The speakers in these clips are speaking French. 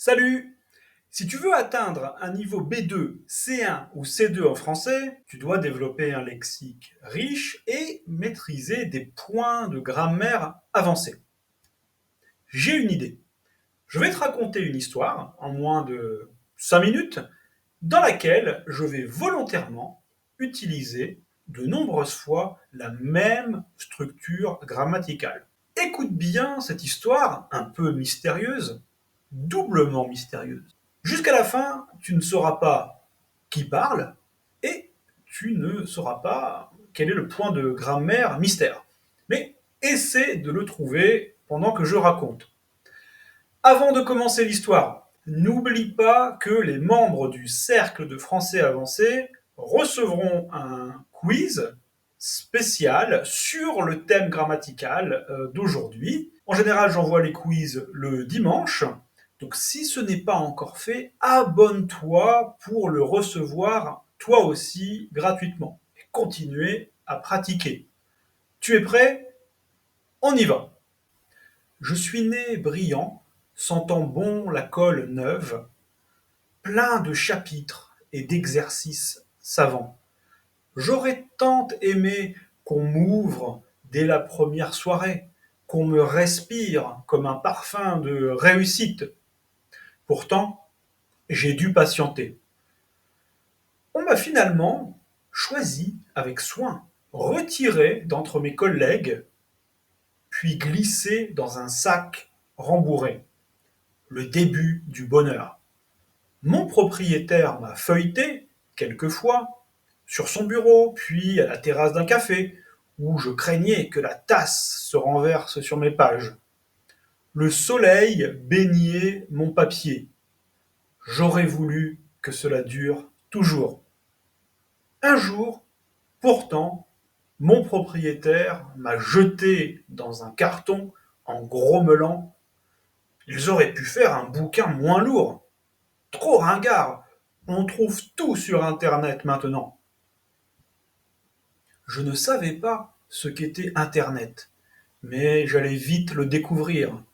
Salut! Si tu veux atteindre un niveau B2, C1 ou C2 en français, tu dois développer un lexique riche et maîtriser des points de grammaire avancés. J'ai une idée. Je vais te raconter une histoire en moins de 5 minutes dans laquelle je vais volontairement utiliser de nombreuses fois la même structure grammaticale. Écoute bien cette histoire un peu mystérieuse, doublement mystérieuse. Jusqu'à la fin, tu ne sauras pas qui parle et tu ne sauras pas quel est le point de grammaire mystère. Mais essaie de le trouver pendant que je raconte. Avant de commencer l'histoire, n'oublie pas que les membres du Cercle de français avancé recevront un quiz spécial sur le thème grammatical d'aujourd'hui. En général, j'envoie les quiz le dimanche. Donc si ce n'est pas encore fait, abonne-toi pour le recevoir toi aussi gratuitement et continuer à pratiquer. Tu es prêt? On y va. Je suis né brillant, sentant bon la colle neuve, plein de chapitres et d'exercices savants. J'aurais tant aimé qu'on m'ouvre dès la première soirée, qu'on me respire comme un parfum de réussite. Pourtant, j'ai dû patienter. On m'a finalement choisi avec soin, retiré d'entre mes collègues, puis glissé dans un sac rembourré. Le début du bonheur. Mon propriétaire m'a feuilleté, quelquefois, sur son bureau, puis à la terrasse d'un café, où je craignais que la tasse se renverse sur mes pages. Le soleil baignait mon papier. J'aurais voulu que cela dure toujours. Un jour, pourtant, mon propriétaire m'a jeté dans un carton en grommelant. Ils auraient pu faire un bouquin moins lourd. Trop ringard. On trouve tout sur Internet maintenant. Je ne savais pas ce qu'était Internet, mais j'allais vite le découvrir.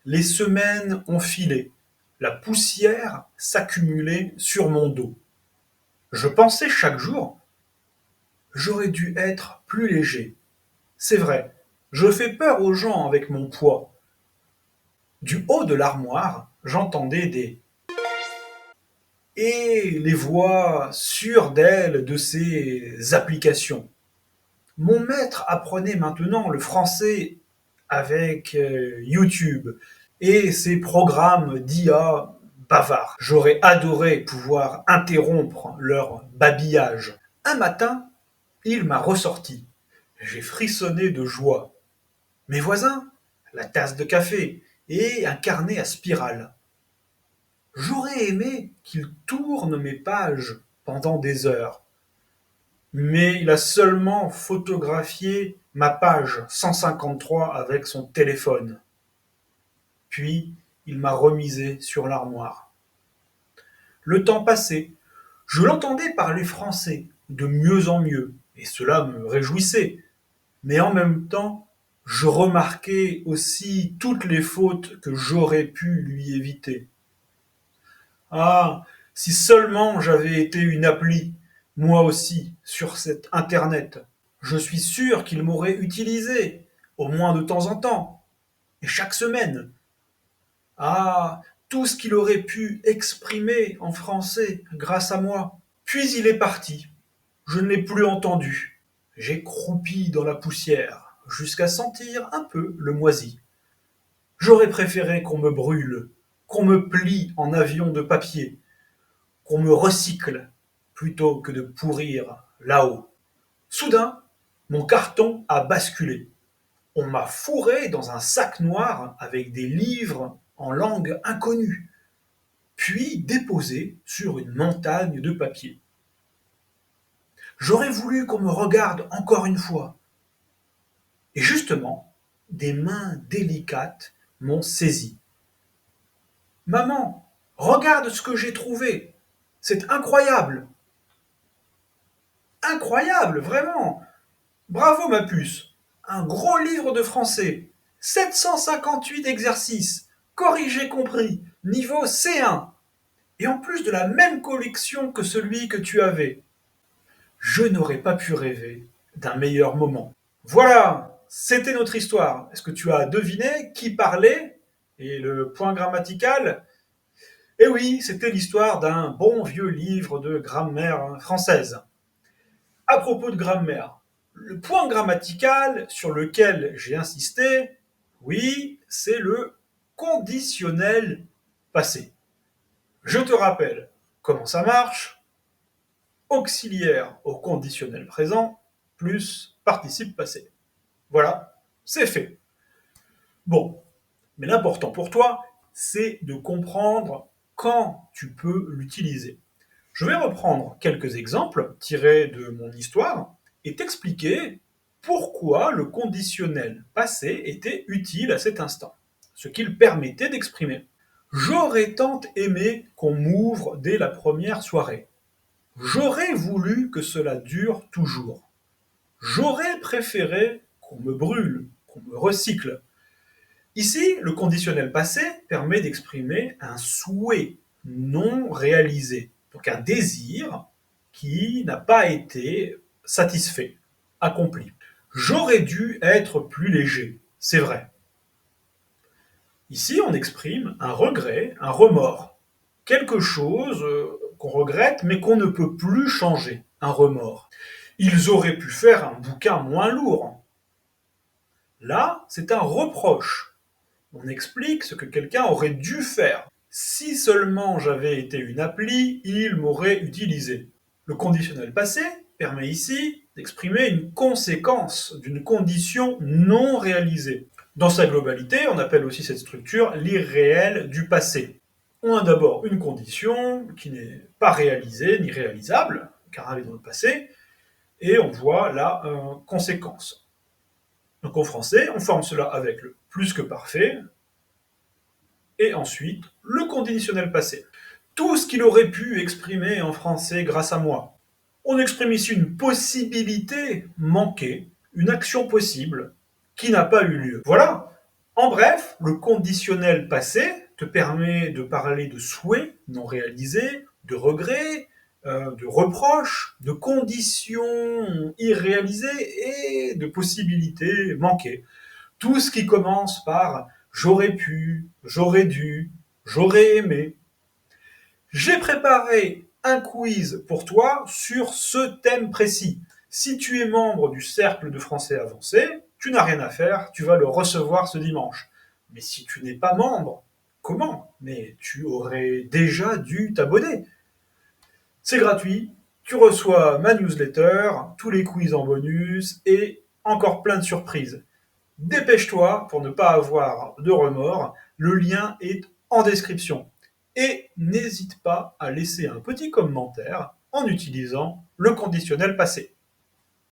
Les semaines ont filé. La poussière s'accumulait sur mon dos. Je pensais chaque jour, j'aurais dû être plus léger. C'est vrai, je fais peur aux gens avec mon poids. Du haut de l'armoire, j'entendais des et les voix sûres d'elle de ces applications. Mon maître apprenait maintenant le français avec YouTube et ses programmes d'IA bavards. J'aurais adoré pouvoir interrompre leur babillage. Un matin, il m'a ressorti. J'ai frissonné de joie. Mes voisins, la tasse de café et un carnet à spirale. J'aurais aimé qu'il tourne mes pages pendant des heures. Mais il a seulement photographié ma page 153 avec son téléphone. Puis, il m'a remisé sur l'armoire. Le temps passait. Je l'entendais parler français de mieux en mieux, et cela me réjouissait. Mais en même temps, je remarquais aussi toutes les fautes que j'aurais pu lui éviter. Ah, si seulement j'avais été une appli, moi aussi, sur cet Internet. Je suis sûr qu'il m'aurait utilisé, au moins de temps en temps, et chaque semaine. Ah, tout ce qu'il aurait pu exprimer en français grâce à moi. Puis il est parti. Je ne l'ai plus entendu. J'ai croupi dans la poussière, jusqu'à sentir un peu le moisi. J'aurais préféré qu'on me brûle, qu'on me plie en avion de papier, qu'on me recycle, plutôt que de pourrir là-haut. Soudain, mon carton a basculé. On m'a fourré dans un sac noir avec des livres en langue inconnue, puis déposé sur une montagne de papier. J'aurais voulu qu'on me regarde encore une fois. Et justement, des mains délicates m'ont saisi. Maman, regarde ce que j'ai trouvé. C'est incroyable. Incroyable, vraiment. Bravo, ma puce. Un gros livre de français. 758 exercices. Corrigés compris. niveau C1, et en plus de la même collection que celui que tu avais. Je n'aurais pas pu rêver d'un meilleur moment. Voilà, c'était notre histoire. Est-ce que tu as deviné qui parlait? Et le point grammatical? Eh oui, c'était l'histoire d'un bon vieux livre de grammaire française. À propos de grammaire, le point grammatical sur lequel j'ai insisté, oui, c'est le conditionnel passé. Je te rappelle comment ça marche. Auxiliaire au conditionnel présent plus participe passé. Voilà, c'est fait. Bon, mais l'important pour toi, c'est de comprendre quand tu peux l'utiliser. Je vais reprendre quelques exemples tirés de mon histoire et t'expliquer pourquoi le conditionnel passé était utile à cet instant, ce qu'il permettait d'exprimer. J'aurais tant aimé qu'on m'ouvre dès la première soirée. J'aurais voulu que cela dure toujours. J'aurais préféré qu'on me brûle, qu'on me recycle. Ici, le conditionnel passé permet d'exprimer un souhait non réalisé, donc un désir qui n'a pas été satisfait, accompli. J'aurais dû être plus léger, c'est vrai. Ici, on exprime un regret, un remords, quelque chose qu'on regrette mais qu'on ne peut plus changer, un remords. Ils auraient pu faire un bouquin moins lourd. Là, c'est un reproche. On explique ce que quelqu'un aurait dû faire. Si seulement j'avais été une appli, il m'aurait utilisé. Le conditionnel passé permet ici d'exprimer une conséquence d'une condition non réalisée. Dans sa globalité, on appelle aussi cette structure l'irréel du passé. On a d'abord une condition qui n'est pas réalisée ni réalisable, car elle est dans le passé, et on voit la conséquence. Donc en français, on forme cela avec le plus que parfait, et ensuite le conditionnel passé. Tout ce qu'il aurait pu exprimer en français grâce à moi. On exprime ici une possibilité manquée, une action possible qui n'a pas eu lieu. Voilà. En bref, le conditionnel passé te permet de parler de souhaits non réalisés, de regrets, de reproches, de conditions irréalisées et de possibilités manquées. Tout ce qui commence par j'aurais pu, j'aurais dû, j'aurais aimé. J'ai préparé un quiz pour toi sur ce thème précis. Si tu es membre du cercle de français avancé, tu n'as rien à faire, tu vas le recevoir ce dimanche. Mais si tu n'es pas membre, comment? Mais tu aurais déjà dû t'abonner. C'est gratuit, tu reçois ma newsletter, tous les quiz en bonus et encore plein de surprises. Dépêche-toi pour ne pas avoir de remords, le lien est en description. Et n'hésite pas à laisser un petit commentaire en utilisant le conditionnel passé.